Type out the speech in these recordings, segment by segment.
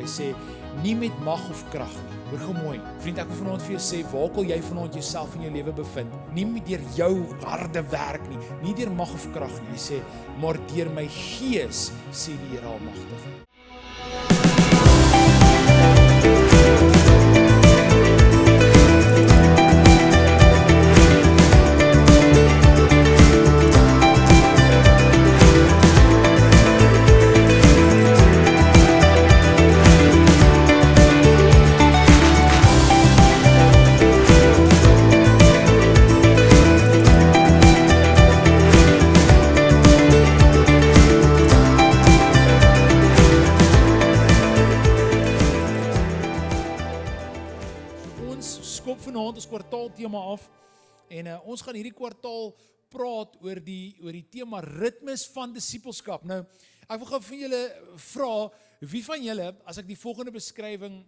sê, nie met mag of krag nie. Hoor gou mooi. Vriend, ek wil vanaand vir jou sê, waar ook al jy vanaand jouself in jou lewe bevind, nie deur jou harde werk nie, nie deur mag of krag nie. Hy sê, maar deur my gees, sê die Here Almagtige. Ons kwartaaltema af en ons gaan hierdie kwartaal praat oor die tema ritmes van disippelskap. Nou, ek wil gou vir julle vra, wie van julle, as ek die volgende beskrywing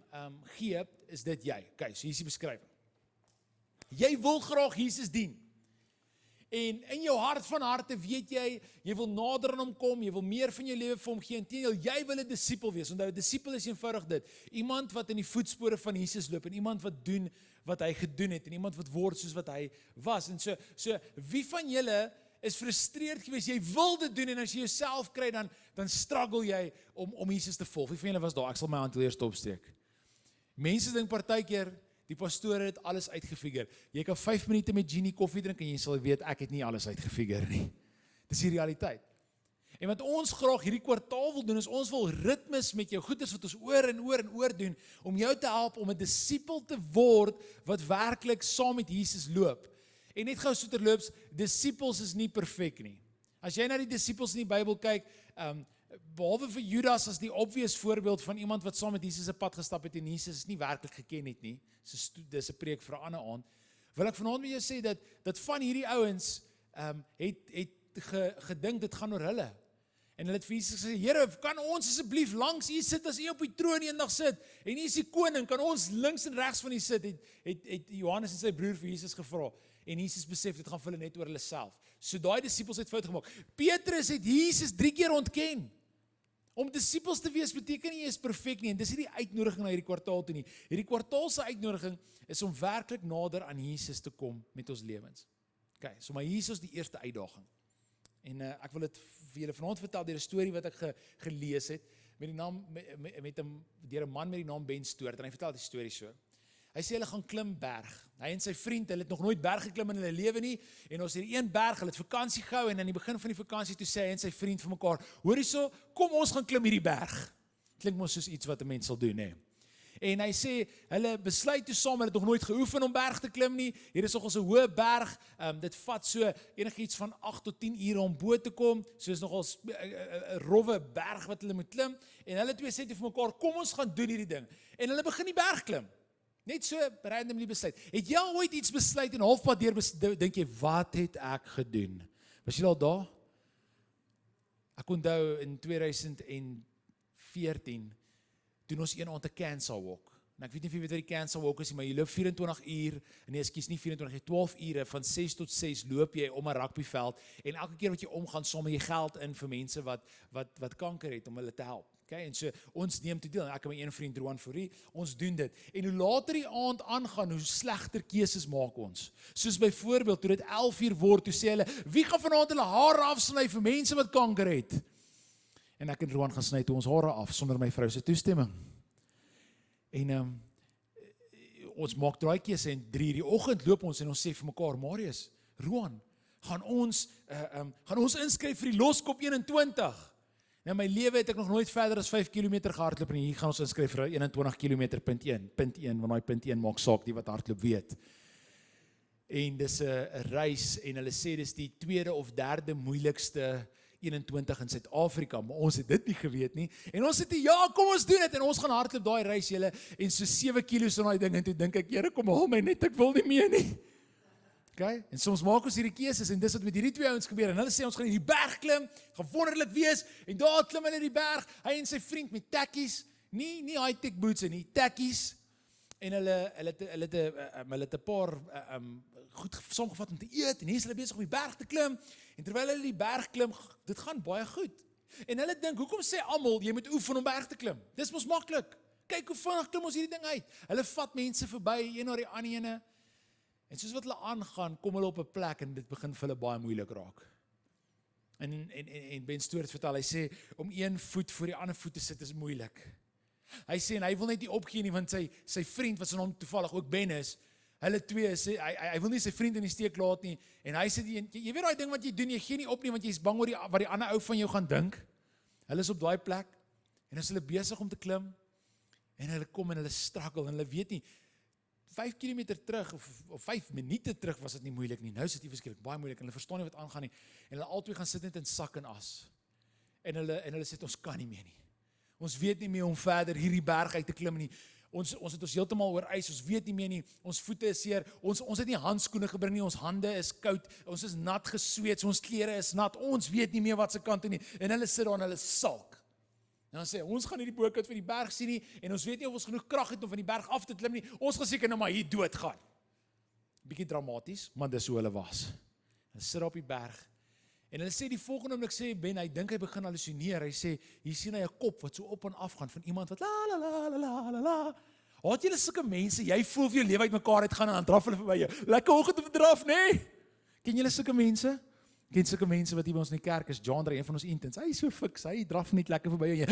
gee, is dit jy? Okay, so hier is die beskrywing. Jy wil graag Jesus dien. En in jou hart van harte weet jy wil nader aan hom kom, jy wil meer van jou lewe vir hom gee, inteendeel, jy wil 'n disipel wees. Onthou, 'n disipel is eenvoudig dit. Iemand wat in die voetspore van Jesus loop en iemand wat doen wat hy gedoen het en iemand wat word soos wat hy was. En so wie van julle is frustreerd geweest, jy wil dit doen en as jy jouself kry dan struggle jy om Jesus te volg. Wie van julle was daar? Ek sal my hand eers opsteek. Mense dink partykeer die pastoor het alles uitgefigure. Jy kan 5 minute met Jeannie koffie drink en jy sal weet ek het nie alles uitgefigure nie. Dis die realiteit. En wat ons graag hierdie kwartaal wil doen is ons wil ritmes met jou goeders wat ons oor en oor doen om jou te help om 'n disipel te word wat werklik saam met Jesus loop. En net gou so terloops, disipels is nie perfek nie. As jy na die disipels in die Bybel kyk, behalwe vir Judas as die obvious voorbeeld van iemand wat saam met Jesus 'n pad gestap het en Jesus nie werklik geken het nie, dis 'n preek vir 'n ander aand, wil ek vanaand met jou sê dat van hierdie ouens het gedink dit gaan oor hulle. En hulle het vir Jesus gesê, Here, kan ons asseblief langs U sit as U op die troon eendag sit en U is die koning, kan ons links en regs van U sit, het Johannes en sy broer vir Jesus gevra. En Jesus besef, dit gaan vir hulle net oor hulle self. So daai disipels het fout gemaak. Petrus het Jesus 3 keer ontken. Om disipels te wees beteken nie jy is perfek nie, en dis nie die uitnodiging na hierdie kwartaal toe nie. Hierdie kwartaal se uitnodiging is om werklik nader aan Jesus te kom met ons lewens. Okay, so maar hier is die eerste uitdaging. En ek wil dit vir julle vanaand vertel deur 'n storie wat ek gelees het met die naam deur 'n man met die naam Ben Stoort, en hy vertel die storie so. Hy sê hulle gaan klim berg. Hy en sy vriend, hulle het nog nooit berg geklim in hulle lewe nie, en ons het een berg, hulle het vakansie gehou, en aan die begin van die vakansie toe sê hy en sy vriend vir mekaar, hoor hierso, kom ons gaan klim hierdie berg. Klink mos soos iets wat 'n mens sal doen, hè. En hy sê, hulle besluit toe saam, hulle het nog nooit geoefen om berg te klim nie, hier is nogals 'n hoë berg, dit vat so enigiets van 8 tot 10 ure om bo te kom, so is nogals 'n rowwe berg wat hulle moet klim, en hulle twee sê toe vir mekaar, kom ons gaan doen hierdie ding, en hulle begin die berg klim. Net so randomly besluit. Het jy al ooit iets besluit en halfpad deur dink jy, wat het ek gedoen? Was jy al daar? Ek onthou in 2014, doen ons een aand 'n cancer walk. En ek weet nie of jy weet wat die cancer walk is, maar jy loop 24 uur, nee, ekskuus, nie 24, 12 ure, van 6 tot 6 loop jy om 'n rugbyveld, en elke keer wat jy omgaan, sommer jy geld in vir mense wat kanker het, om hulle te help. Okay, en so, ons neem toe deel, en ek en my een vriend Roan Fourie, ons doen dit, en hoe later die aand aangaan, hoe slegter keuses maak ons, soos byvoorbeeld, toe dit 11 uur word, toe sê hulle, wie gaan vanaand hulle hare afsny vir mense wat kanker het? En ek en Roan gaan sny toe ons hare af, sonder my vrou se toestemming. En ons maak daai keuse, en 3 uur die oggend loop ons, en ons sê vir mekaar, Marius, Roan, gaan ons inskryf vir die loskop 21? Nou my lewe het ek nog nooit verder as 5 km gehardloop, en hier gaan ons inskryf vir 21 km, punt 1, want daai punt 1 maak saak, die wat hardloop weet. En dis 'n reis, en hulle sê dis die 2de of 3de moeilikste 21 in Suid-Afrika, maar ons het dit nie geweet nie, en ons het ja, kom ons doen dit, en ons gaan hardloop daai reis julle, en so 7 kilos in daai ding, en toe dink ek, Here, kom haal my net, ek wil nie meer nie. Okay? En soms maak ons hierdie keuses, en dis wat met hierdie twee ouens gebeur, en hulle sê, ons gaan hierdie berg klim, gaan wonderlik wees, en daar klim hulle die berg, hy en sy vriend met tekkies, nie high-tech boots nie, tekkies, en hulle het 'n paar goed saamgevat om te eet, en hier is hulle besig om die berg te klim, en terwyl hulle die berg klim, dit gaan baie goed. En hulle dink, hoekom sê almal, jy moet oefen om berg te klim? Dis mos maklik. Kyk hoe vinnig klim ons hierdie ding uit. Hulle vat mense verby, een na die ander ene. En soos wat hulle aangaan, kom hulle op 'n plek en dit begin vir hulle baie moeilik raak. En Ben Stoort vertel, hy sê, om een voet voor die ander voet te sit is moeilik. Hy sê, en hy wil net nie opgee nie, want sy vriend, wat sy naam toevallig ook Ben is, hulle twee, sê, hy wil nie sy vriend in die steek laat nie, en hy sê, jy weet die ding wat jy doen, jy gee nie op nie, want jy is bang oor wat die ander ou van jou gaan dink. Hulle is op daai plek, en is hulle besig om te klim, en hulle kom en hulle struggle, en hulle weet nie, 5 kilometer terug, of 5 minute terug was dit nie moeilik nie, nou is dit nie verskriklik baie moeilik, en hulle verstaan nie wat aangaan nie, en hulle albei gaan sit net in sak en as, en hulle sê, ons kan nie meer nie, ons weet nie meer om verder hierdie berg uit te klim nie, ons het ons heeltemal oor ys, ons weet nie meer nie, ons voete is seer, ons het nie handskoene gebring nie, ons hande is koud, ons is nat gesweet, ons klere is nat, ons weet nie meer wat se kant toe nie, en hulle sit daar en hulle sulk. En dan sê, ons gaan nie die bokant van die berg sien nie, en ons weet nie of ons genoeg krag het om van die berg af te klim nie, ons gaan seker nou maar hier dood gaan. Bietjie dramaties, maar dis hoe hulle was. Hulle sit op die berg, en hulle sê die volgende oomblik sê Ben, hy dink hy begin hallusineer, hy sê, hier sien hy 'n kop wat so op en af gaan, van iemand wat la la la la la la la. Haat julle sulke mense, jy voel vir jou lewe uit mekaar uit gaan en dan draf hulle verby jou. Lekker oggend om te draf, nee? Ken julle sulke mense? Ken sulke mense wat hier by ons in die kerk is, John Dre, een van ons interns, hy is so fiks, hy draf net lekker verby jou.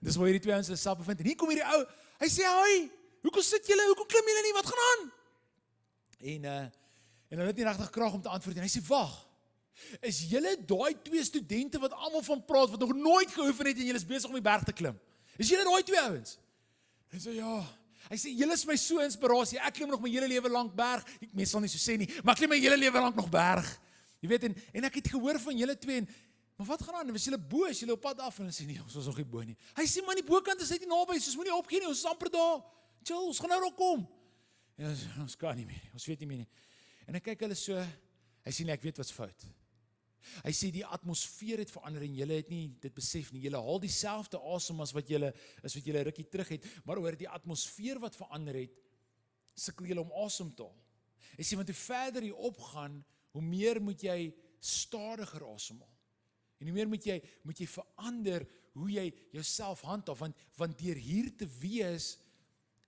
Dis waar hierdie twee ouens hulle self bevind, en hier kom hierdie ou, hy sê, hoi, hoekom sit julle, hoekom klim julle nie, wat gaan aan? En hulle het nie regtig krag om te antwoord, en hy sê, wag, is julle daai twee studente wat almal van praat, wat nog nooit geoefen het, en julle is besig om die berg te klim? Is julle daai twee ouens? Hy sê, ja. Hy sê, julle is my so inspirasie, ek klim nog my hele lewe lank berg, mense sal nie so sê nie, maar ek klim my hele lewe lank nog berg. Jy weet, en ek het gehoor van julle twee, maar wat gaan aan, was julle bo, is julle op pad af, en hulle sê, nee, ons was nog nie bo nie. Hy sê, man, die bokant is net nie naby, soos moenie opgee nie, ons is amper daar, chill, ons gaan nou daar kom. En ons kan nie meer, ons weet nie meer nie. En ek kyk hulle so, hy sê, nee, ek weet wat's fout. Hy sê, die atmosfeer het verander, en julle het nie dit besef nie, julle haal dieselfde asem as wat julle rukkie terug het, maar oor die atmosfeer wat verander het, sukkel julle om asem te haal. Hy sê, want hoe verder jy opgaan, hoe meer moet jy stadiger asemhaal. En hoe meer moet jy verander hoe jy jouself handhaaf, want deur hier te wees,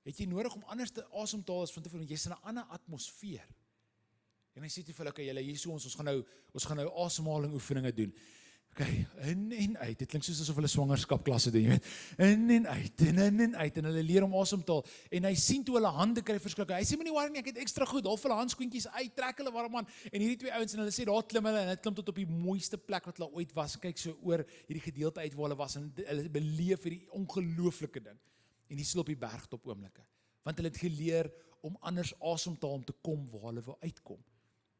het jy nodig om anders te asem te haal as van tevore, want jy's in 'n ander atmosfeer. En hy sê toe vir hulle, okay, julle hier so ons gaan nou asemhaling oefeninge doen. Okay, in en uit. Dit klink soos asof hulle swangerskapklasse doen, jy weet. In en uit, en hulle leer om asem te haal. En hy sien toe hulle hande kry verskrik. Hy sê, moenie worry nie, ek het ekstra goed. Half hulle handskoentjies uit, trek hulle warm aan. En hierdie twee ouens, en hulle sê, daar klim hulle, en het klim tot op die mooiste plek wat hulle ooit was. Kyk so oor hierdie gedeelte uit waar hulle was, en hulle beleef hierdie ongelooflike ding. En die op die bergtop oomblikke. Want hulle het geleer om anders asem te haal, om te kom waar hulle wil uitkom.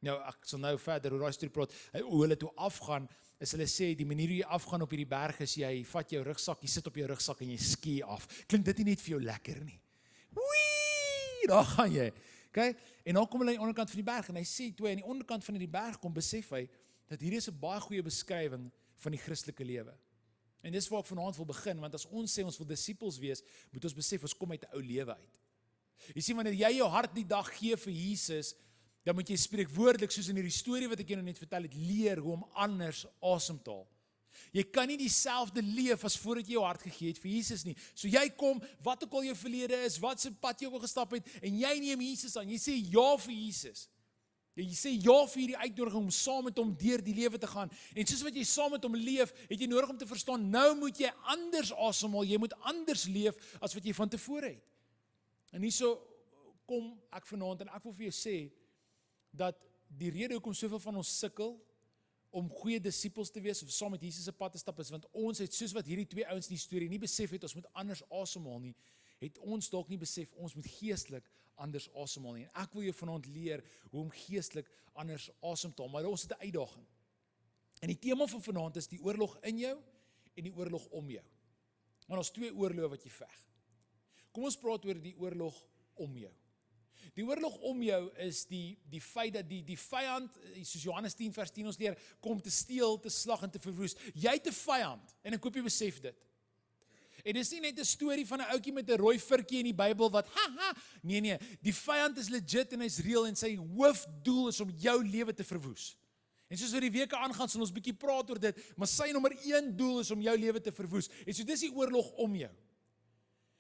Nou, ek sal nou verder oor daai storie praat, hoe hulle toe afgaan, is hulle sê, die manier hoe jy afgaan op hierdie berg is, jy vat jou rugsak, jy sit op jou rugsak en jy ski af. Klink dit nie net vir jou lekker nie? Wee, daar gaan jy. Okay? En dan kom hulle aan die onderkant van die berg, en hy sê, toe hy aan die onderkant van die berg kom, besef hy, dat hier is 'n baie goeie beskrywing van die Christelike lewe. En dis waar ek vanaand wil begin, want as ons sê ons wil disippels wees, moet ons besef, ons kom uit 'n ou lewe uit. Jy sien, wanneer jy jou hart die dag gee vir Jesus, dan moet jy spreekwoordelik, soos in hierdie storie wat ek jou net vertel het, leer hoe om anders asem te haal. Jy kan nie dieselfde leef as voordat jy jou hart gegee het vir Jesus nie. So jy kom, wat ook al jou verlede is, wat se pad jy ook al gestap het, en jy neem Jesus aan, jy sê ja vir Jesus. Jy sê ja vir hierdie uitnodiging om saam met hom deur die lewe te gaan. En soos wat jy saam met hom leef, het jy nodig om te verstaan, nou moet jy anders asemhaal, jy moet anders leef as wat jy van tevore het. En hierso kom ek vanaand, en ek wil vir jou sê, dat die rede hoekom soveel van ons sukkel om goeie disippels te wees of saam met Jesus se pad te stap is, want ons het, soos wat hierdie twee ouens in die storie nie besef het, ons moet anders asemhaal nie, het ons dalk nie besef, ons moet geestelik anders asemhaal nie. En ek wil jou vanaand leer hoe om geestelik anders asem te haal, maar ons het 'n uitdaging. En die tema van vanaand is die oorlog in jou en die oorlog om jou. Want ons twee oorloë wat jy veg. Kom ons praat oor die oorlog om jou. Die oorlog om jou is die feit dat die vyand, soos Johannes 10 vers 10 ons leer, kom te steel, te slag en te verwoes. Jy het 'n vyand, en ek hoop jy besef dit. En dis nie net 'n storie van 'n ouetjie met 'n rooi virkie in die Bybel wat, nee, die vyand is legit en hy's real en sy hoofdoel is om jou lewe te verwoes. En soos wat die weke aangaan, sal ons bietjie praat oor dit, maar sy nommer 1 doel is om jou lewe te verwoes. En so dis die oorlog om jou.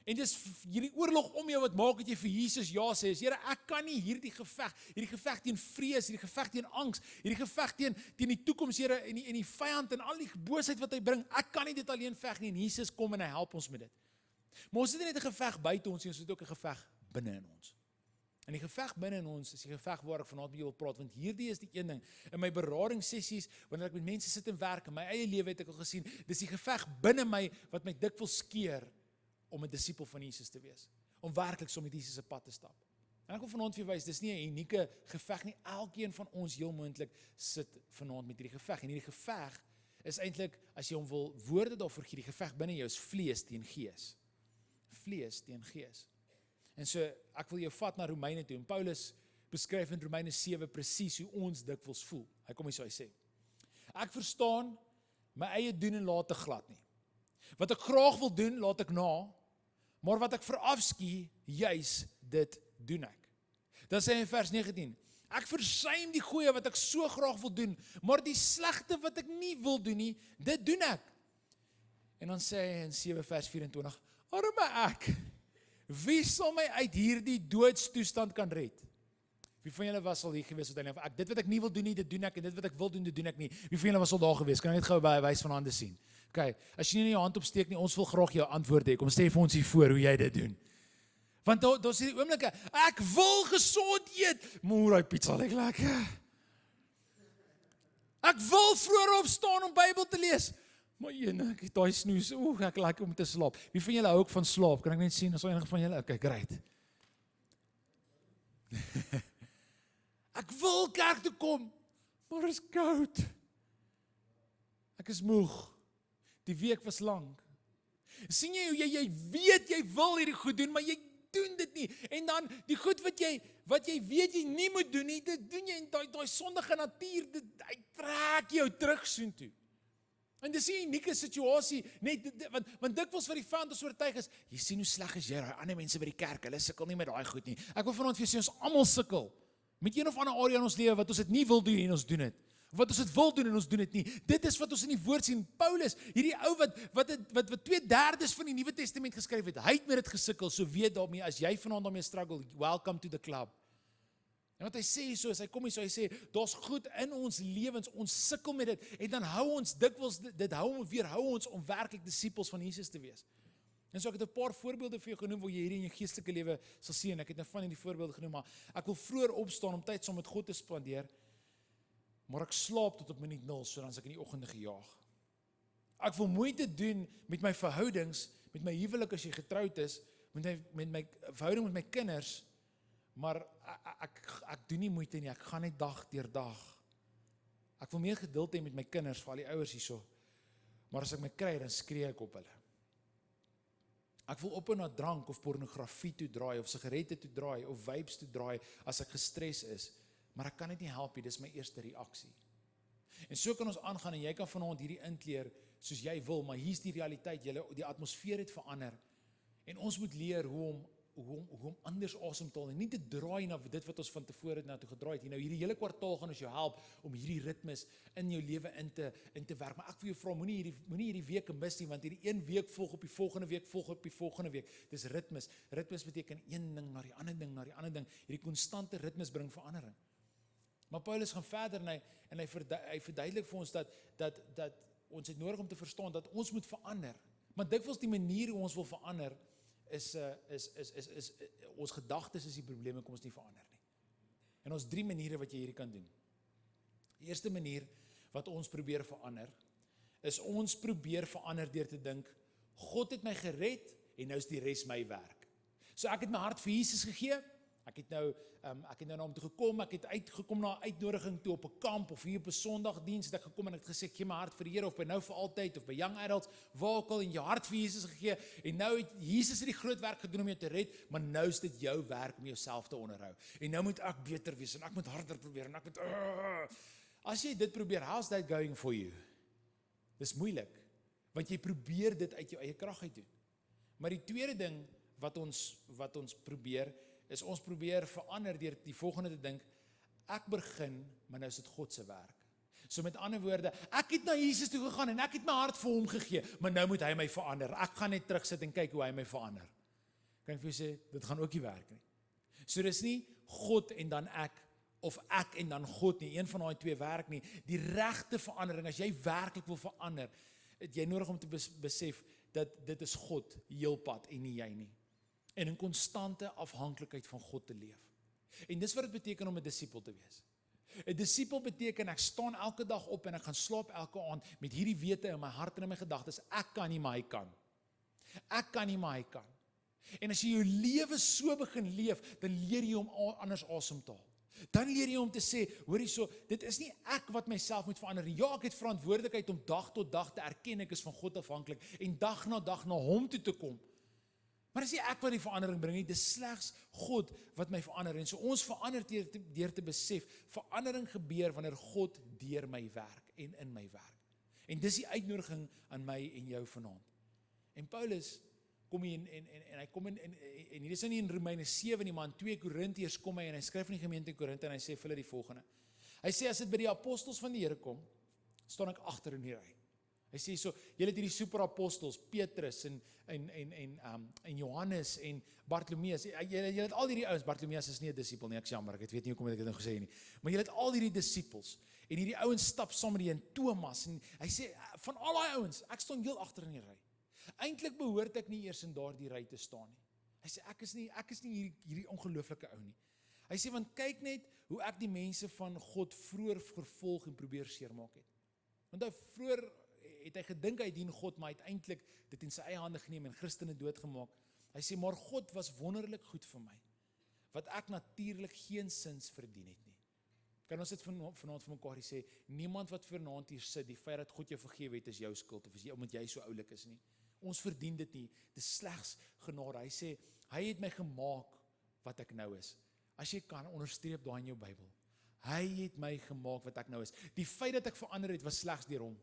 En dis hierdie oorlog om jou wat maak dat jy vir Jesus ja sê, Here, ek kan nie hierdie geveg teen vrees, hierdie geveg teen angs, hierdie geveg teen die toekoms, Here, en die vyand en al die boosheid wat hy bring, ek kan nie dit alleen veg nie, en Jesus kom en hy help ons met dit. Maar ons het nie net 'n geveg buite ons nie, ons het ook 'n geveg binne in ons. En die geveg binne in ons is die geveg waar ek vanaand met jou wil praat, want hierdie is die een ding, in my beradingssessies, wanneer ek met mense sit en werk, in my eie lewe het ek al gesien, dis die geveg binne my, wat my dikwels skeer, om 'n disipel van Jesus te wees, om werklik so met Jesus se pad te stap. En ek wil vanaand vir jou wys, dis nie 'n unieke geveg nie, elkeen van ons heel moontlik sit vanaand met hierdie geveg, en hierdie geveg is eintlik, as jy hom wil woorde daarvoor gee, die geveg binne jou is vlees teen gees. Vlees teen gees. En so, ek wil jou vat na Romeine toe, en Paulus beskryf in Romeine 7 presies hoe ons dikwels voel. Hy kom hier so, hy sê, ek verstaan my eie doen en laat te glad nie. Wat ek graag wil doen, laat ek na, maar wat ek verafskie, juis dit doen ek. Dan sê hy in vers 19, ek versuim die goeie wat ek so graag wil doen, maar die slegte wat ek nie wil doen nie, dit doen ek. En dan sê hy in 7 vers 24, arme ek, wie sal my uit hierdie doodstoestand kan red? Wie van julle was al hier gewees, dit wat ek nie wil doen nie, dit doen ek, en dit wat ek wil doen, dit doen ek nie. Wie van julle was al daar gewees? Kan ek net gou by 'n wys van hande sien? Okay, as jy nie jou hand opsteek nie, ons wil graag jou antwoord hê. Kom sê vir ons hier voor hoe jy dit doen. Want daar sê die oomblikke, ek wil gesond eet, maar daai pizza lyk lekker. Ek wil vroeër opstaan om Bybel te lees, maar ek het daai snoes, ek like om te slaap. Wie van julle hou ook van slaap? Kan ek net sien, as enige van julle? Okay, great. Ek wil kerk toe kom, maar is koud. Ek is moeg. Die week was lank. Sien jy hoe jy weet jy wil hierdie goed doen, maar jy doen dit nie. En dan die goed wat jy weet jy nie moet doen nie, dit doen jy, en daai sondige natuur, hy trek jou terug soontoe. En dis 'n unieke situasie, net want dikwels wat die vyand ons oortuig is, jy sien hoe sleg is jy, daai ander mense by die kerk, hulle sukkel nie met daai goed nie. Ek wil vanaand vir jou sê, ons almal sukkel met een of ander area in ons lewe wat ons dit nie wil doen en ons doen dit. Wat ons dit wil doen en ons doen dit nie. Dit is wat ons in die woord sien. Paulus, hierdie ou wat 2/3 van die Nuwe Testament geskryf het, hy het met dit gesukkel, so weet daarmee, as jy vanaand daarmee struggle, welcome to the club. En wat hy sê so is, hy kom hier so, hy sê, daar's goed in ons lewens, ons sukkel met dit, en dan hou ons dikwels, dit hou ons om werklik disippels van Jesus te wees. En so ek het 'n paar voorbeelde vir jou genoem, waar jy hierdie in jou geestelike lewe sal sien, ek het nou van die voorbeelde genoem, maar ek wil vroeër opstaan om tyd saam met God te spandeer, maar ek slaap tot op minuut 0, so dan is ek in die oggende gejaag. Ek wil moeite doen met my verhoudings, met my huwelik as jy getroud is, met my verhouding met my kinders, maar ek doen nie moeite nie, ek gaan net dag deur dag. Ek wil meer geduld hê met my kinders, vir al die ouers hierso, maar as ek my kry, dan skree ek op hulle. Ek wil ophou na drank of pornografie toe draai, of sigarette toe draai, of vapes toe draai, as ek gestres is, maar ek kan dit nie help nie, dis my eerste reaksie. En so kan ons aangaan, en jy kan vanaand hierdie inkleer, soos jy wil, maar hier's die realiteit, die atmosfeer het verander, en ons moet leer hoe om anders asem te haal, en nie te draai na dit wat ons van tevore na toe gedraai het. Nou hierdie hele kwartaal gaan ons jou help, om hierdie ritmes in jou lewe in te werk, maar ek wil jou vra, moenie hierdie week mis nie, want hierdie een week volg op die volgende week, volg op die volgende week, dis ritmes beteken een ding na die ander ding, na die ander ding, hierdie konstante ritmes bring verandering. Maar Paulus gaan verder en hy verduidelik vir ons dat ons het nodig om te verstaan dat ons moet verander. Maar dikwels die manier hoe ons wil verander is ons gedagtes is die probleem en kom ons nie verander nie. En ons 3 maniere wat jy hierdie kan doen. Die eerste manier wat ons probeer verander is ons probeer verander deur te dink God het my gered en nou is die res my werk. So ek het my hart vir Jesus gegee. Ek het nou na hom toe gekom, ek het uitgekom na 'n uitnodiging toe op 'n kamp of hier op 'n Sondagdiens, het ek gekom en ek het gesê, ek gee my hart vir die Here, of by nou vir altyd, of by young adults, waar ook al, en jou hart vir Jesus gegee, en nou het Jesus die groot werk gedoen om jou te red, maar nou is dit jou werk om jouself te onderhou, en nou moet ek beter wees, en ek moet harder probeer, en ek moet, as jy dit probeer, how's that going for you? Dis moeilik, want jy probeer dit uit jou eie krag uit doen, maar die tweede ding, wat ons probeer, is ons probeer verander deur die volgende te dink, ek begin, maar nou is dit God se werk. So met ander woorde, ek het na Jesus toe gegaan en ek het my hart vir hom gegee, maar nou moet hy my verander. Ek gaan net terugsit en kyk hoe hy my verander. Kan ek vir jou sê, dit gaan ook nie werk nie. So dis nie God en dan ek, of ek en dan God nie, een van daai twee werk nie. Die regte verandering, as jy werklik wil verander, het jy nodig om te besef, dat dit is God, heel pad en nie jy nie. En in konstante afhanklikheid van God te leef. En dis wat dit beteken om 'n disipel te wees. 'n Disipel beteken ek staan elke dag op en ek gaan slaap elke aand met hierdie wete in my hart en in my gedagtes, ek kan nie, maar hy kan. Ek kan nie, maar hy kan. En as jy jou lewe so begin leef, dan leer jy om anders asem te haal. Dan leer jy om te sê, hoor hierso, dit is nie ek wat myself moet verander nie. Ja, ek het verantwoordelikheid om dag tot dag te erken ek is van God afhanklik en dag na hom toe te kom. Maar dis nie ek wat die verandering bring nie, dis slegs God wat my verander. En so ons verander deur te besef, verandering gebeur wanneer God deur my werk en in my werk. En dis die uitnodiging aan my en jou vanaand. En Paulus kom hy en hy kom en hier is nie in Romeine 7 nie, maar in 2 Korintiërs kom hy en hy skryf aan die gemeente in Korinthe en hy sê vir hulle die volgende. Hy sê as dit by die apostels van die Here kom, staan ek agter in die ry. Hy sê so, julle het hierdie superapostels, Petrus en Johannes en Bartolomeus. Julle het al hierdie ouens, Bartolomeus is nie 'n disipel nie, ek jammer, ek weet nie hoekom ek dit nou gesê nie. Maar julle het al hierdie disipels en hierdie ouens stap saam met die en Thomas en hy sê van al daai ouens, ek staan heel agter in die ry. Eintlik behoort ek nie eers in daardie ry te staan nie. Hy sê ek is nie hierdie ongelooflike ou nie. Hy sê want kyk net hoe ek die mense van God vroeër vervolg en probeer seermaak het. Want vroeër het hy gedink hy dien God, maar uiteindelik dit in sy eie hande geneem en Christene doodgemaak. Hy sê maar God was wonderlik goed vir my, wat ek natuurlik geen sins verdien het nie. Kan ons dit vanaand vir mekaar sê, niemand wat vanaand hier sit, die feit dat God jou vergewe het is jou skuld, of is jy omdat jy so oulik is nie. Ons verdien dit nie, dit is slegs genade. Hy sê, hy het my gemaak wat ek nou is. As jy kan, onderstreep daai in jou Bybel. Hy het my gemaak wat ek nou is. Die feit dat ek verander het, was slegs deur hom.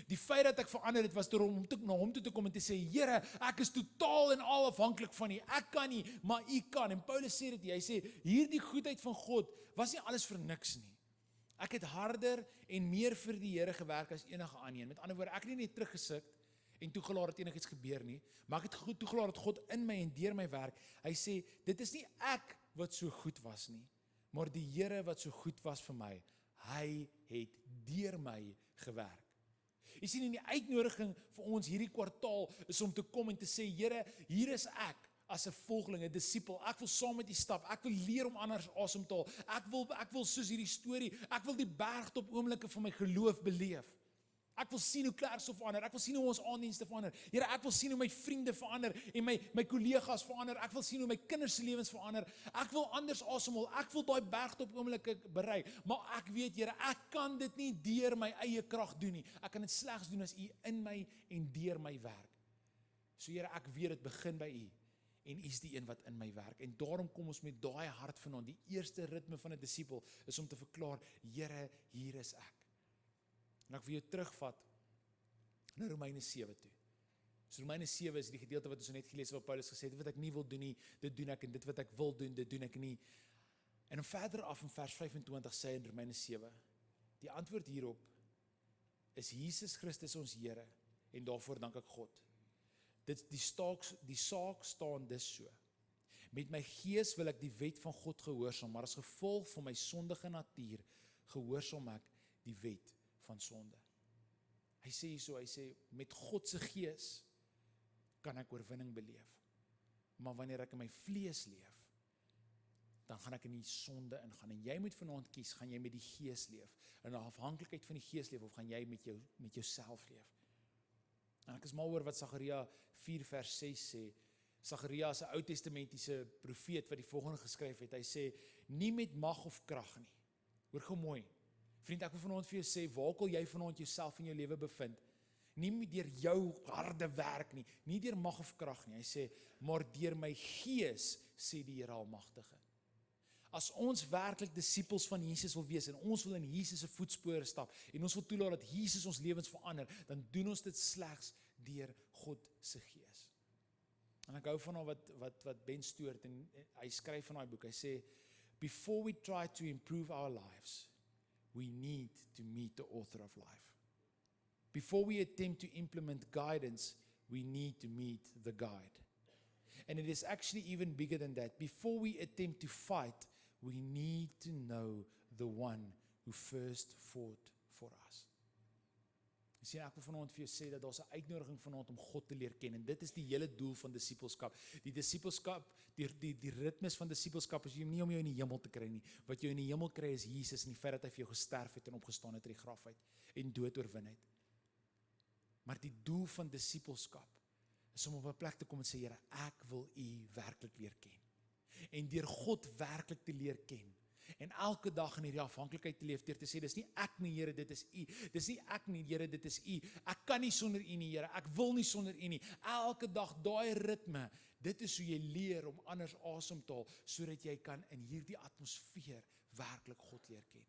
Die feit dat ek verander het, was deur hom na hom toe te kom en te sê, Here, ek is totaal en al afhanklik van U. Ek kan nie, maar U kan. En Paulus sê dit, hy sê, hierdie goedheid van God, was nie alles vir niks nie. Ek het harder en meer vir die Here gewerk as enige ander een. Met ander woorde, ek het nie net teruggesit en toegelaat dat enigiets gebeur nie, maar ek het toegelaat dat God in my en deur my werk. Hy sê, dit is nie ek wat so goed was nie, maar die Here wat so goed was vir my. Hy het deur my gewerk. Jy sien, in die uitnodiging vir ons hierdie kwartaal is om te kom en te sê, Here, hier is ek as 'n volgeling, 'n disipel. Ek wil saam met U stap. Ek wil leer om anders asem te haal. Ek wil soos hierdie storie, ek wil die bergtop oomblikke van my geloof beleef. Ek wil sien hoe Klerksdorp verander, ek wil sien hoe ons aandienste verander. Here, ek wil sien hoe my vriende verander en my kollegas verander. Ek wil sien hoe my kinders se lewens verander. Ek wil anders asemhaal. Ek wil daai bergtop oomblikke bereik. Maar ek weet, Here, ek kan dit nie deur my eie krag doen nie. Ek kan dit slegs doen as U in my en deur my werk. So Here, ek weet dit begin by U en U is die een wat in my werk. En daarom kom ons met daai hart vanaand. Die eerste ritme van 'n disipel is om te verklaar, Here, hier is ek. En ek wil jou terugvat na Romeine 7 toe. So Romeine 7 is die gedeelte wat ons net gelees het, waar Paulus gesê het, dit wat ek nie wil doen nie, dit doen ek, en dit wat ek wil doen, dit doen ek nie. En verder af in vers 25 sê in Romeine 7, die antwoord hierop is Jesus Christus ons Here, en daarvoor dank ek God. Die saak staan dus so. Met my gees wil ek die wet van God gehoorsaam, maar as gevolg van my sondige natuur gehoorsaam ek die wet van sonde. Hy sê so, hy sê, met God se gees kan ek oorwinning beleef. Maar wanneer ek in my vlees leef, dan gaan ek in die sonde ingaan. En jy moet vanaand kies, gaan jy met die gees leef, in 'n afhanklikheid van die gees leef, of gaan jy met jouself leef? En ek is mal oor wat Sagaria 4 vers 6 sê. Sagaria is 'n Ou Testamentiese profeet wat die volgende geskryf het. Hy sê, nie met mag of krag nie. Hoor gou mooi. Vriend, ek wil vanaand vir jou sê, waar wil jy vanaand jouself in jou lewe bevind? Nie deur jou harde werk nie, nie deur mag of krag nie. Hy sê, maar deur my gees, sê die Here Almagtige. As ons werklik disippels van Jesus wil wees, en ons wil in Jesus se voetspore stap, en ons wil toelaat dat Jesus ons lewens verander, dan doen ons dit slegs deur God se gees. En ek hou van wat Ben Stuart, en hy skryf in daai boek, hy sê, before we try to improve our lives, we need to meet the author of life. Before we attempt to implement guidance, we need to meet the guide. And it is actually even bigger than that. Before we attempt to fight, we need to know the one who first fought for us. Jy sien, ek wil vanaand vir jou sê dat daar's 'n uitnodiging vanaand om God te leer ken, en dit is die hele doel van disippelskap. Die disippelskap, die ritmes van disippelskap is nie om jou in die hemel te kry nie. Wat jou in die hemel kry is Jesus en die feit dat hy vir jou gesterf het en opgestaan het uit die graf uit en dood oorwin het. Maar die doel van disippelskap is om op 'n plek te kom en sê, Here, ek wil U werklik leer ken. En deur God werklik te leer ken, en elke dag in hierdie afhanklikheid te leef, deur te sê, dis nie ek nie, Here, dit is U. Dis nie ek nie, Here, dit is U. Ek kan nie sonder U nie, Here. Ek wil nie sonder U nie. Elke dag daai ritme, dit is hoe jy leer om anders asem te haal, sodat jy kan in hierdie atmosfeer werklik God leer ken.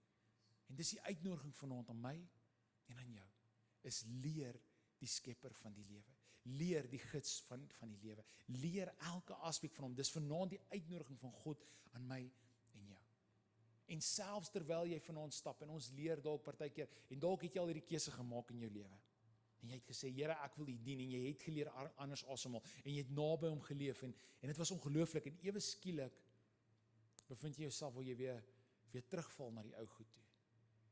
En dis die uitnodiging vanaand aan my en aan jou, is leer die skepper van die lewe. Leer die gids van die lewe. Leer elke aspek van hom. Dis vanaand die uitnodiging van God aan my en jou. En selfs terwyl jy vanaand stap, en ons leer dalk partykeer, en dalk het jy al hierdie keuse gemaak in jou lewe. En jy het gesê, Here, ek wil U dien, en jy het geleer anders asemhaal, en jy het naby hom geleef, en dit was ongelooflik, en ewe skielik bevind jy jouself, waar jy weer terugval na die ou goed toe.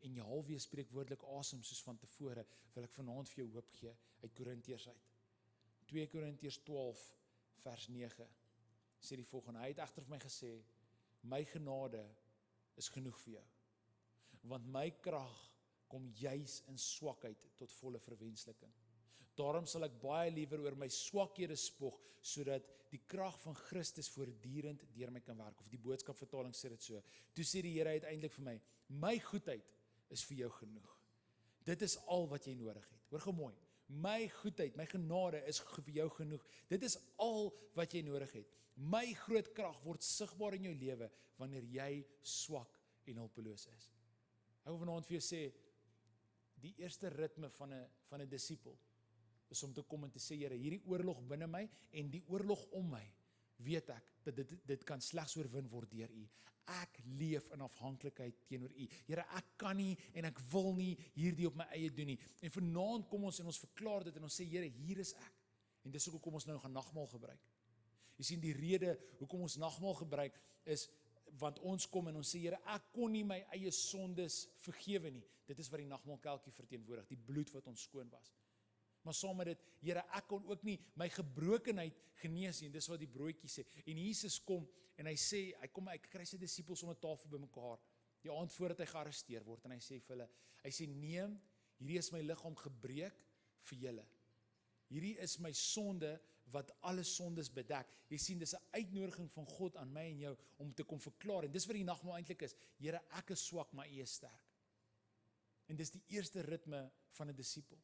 En jy halfweer spreekwoordelik asem soos van tevore, wil ek vanaand vir jou hoop gee uit Korintiërs uit. 2 Korintiërs 12 vers 9 sê die volgende: Hy het egter vir my gesê, my genade is genoeg vir jou, want my krag kom juis in swakheid tot volle verwensliking. Daarom sal ek baie liewer oor my swakhede spog, sodat die krag van Christus voortdurend deur my kan werk. Of die boodskapvertaling sê dit so. Toe sê die Here uiteindelik vir my, my goedheid is vir jou genoeg. Dit is al wat jy nodig het. Hoor gou mooi. My goedheid, my genade is vir jou genoeg. Dit is al wat jy nodig het. My groot krag word sigbaar in jou lewe wanneer jy swak en hulpeloos is. Ek wil vanaand vir jou sê, die eerste ritme van 'n disipel is om te kom en te sê, Here, hierdie oorlog binne my en die oorlog om my, weet ek dat dit kan slegs oorwin word deur U. Ek leef in afhanklikheid teenoor U. Here, ek kan nie en ek wil nie hierdie op my eie doen nie. En vanaand kom ons en ons verklaar dit en ons sê, Here, hier is ek. En dis hoekom ons nou gaan nagmaal gebruik. Jy sien, die rede hoekom ons nagmaal gebruik is want ons kom en ons sê, Here, ek kon nie my eie sondes vergewe nie. Dit is wat die nagmaalkelkie verteenwoordig, die bloed wat ons skoon was. Maar saam met dit, Here, ek kon ook nie my gebrokenheid genees nie. Dis wat die broodjie sê. En Jesus kom en hy sê, hy kry sy disippels om 'n tafel bymekaar, die aand voordat hy gearresteer word, en hy sê vir hulle, hy sê, neem, hierdie is my liggaam gebreek vir julle. Hierdie is my sonde wat alle sondes bedek. Jy sien, dis 'n uitnodiging van God aan my en jou om te kom verklaar. En dis wat die nagmaal eintlik is. Here, ek is swak, maar U is sterk. En dis die eerste ritme van 'n disipel.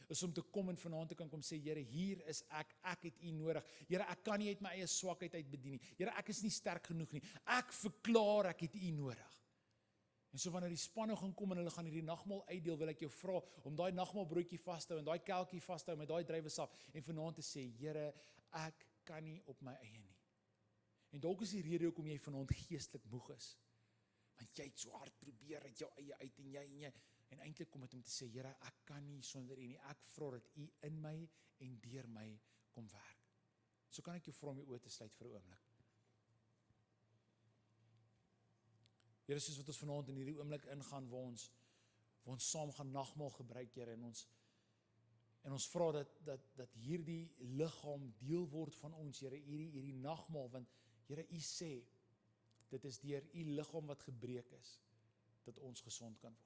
Is om te kom en vanaand te kan kom sê, Here, hier is ek het U nodig. Here, ek kan nie uit my eie swakheid uit bedien nie. Here, ek is nie sterk genoeg nie. Ek verklaar ek het U nodig. En so wanneer die span nou gaan kom en hulle gaan hierdie nagmaal uitdeel, wil ek jou vra om daai nagmaalbroodjie vas te hou en daai kelkie vas te hou met daai druiwesap en vanaand te sê, Here, ek kan nie op my eie nie. En dalk is die rede hoekom jy vanaand geestelik moeg is. Want jy het so hard probeer uit jou eie uit en eintlik kom dit om te sê, Here, ek kan nie sonder U nie. Ek vra dat U in my en deur my kom werk. So kan ek jou vra om jou oë te sluit vir 'n oomblik. Here, soos wat ons vanaand in hierdie oomblik ingaan, waar ons saam gaan nagmaal gebruik, Here, en ons vra dat hierdie liggaam deel word van ons, Here, hierdie nagmaal, want Here, U sê, dit is deur U liggaam wat gebreek is, dat ons gesond kan word.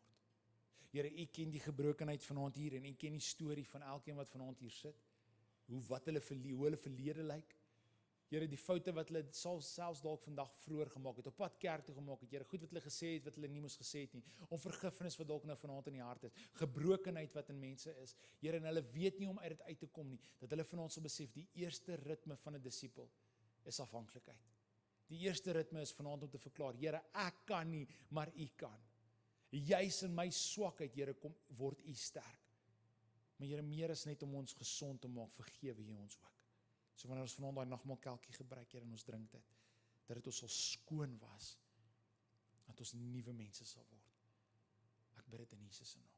Here, U ken die gebrokenheid vanaand hier, en U ken die storie van elkeen wat vanaand hier sit, hoe hulle verlede lyk. Here, die foute wat hulle selfs dalk vandag vroeër gemaak het, op pad kerk toe gemaak het, Here, goed wat hulle gesê het, wat hulle nie moes gesê het nie, onvergifnis wat dalk nou vanaand in die hart is, gebrokenheid wat in mense is, Here, en hulle weet nie om uit dit uit te kom nie, dat hulle vanaand sal besef, die eerste ritme van 'n disipel is afhanklikheid. Die eerste ritme is vanaand om te verklaar, Here, ek kan nie, maar U kan. Juis in my swakheid, Here, word U sterk. Maar Here, meer is net om ons gesond te maak, vergewe U ons ook. So wanneer ons vanaand daai nagmaalkelkie gebruik, Here, en ons drink dit, dat dit ons sal skoon was, dat ons nuwe mense sal word. bid dit in Jesus se naam.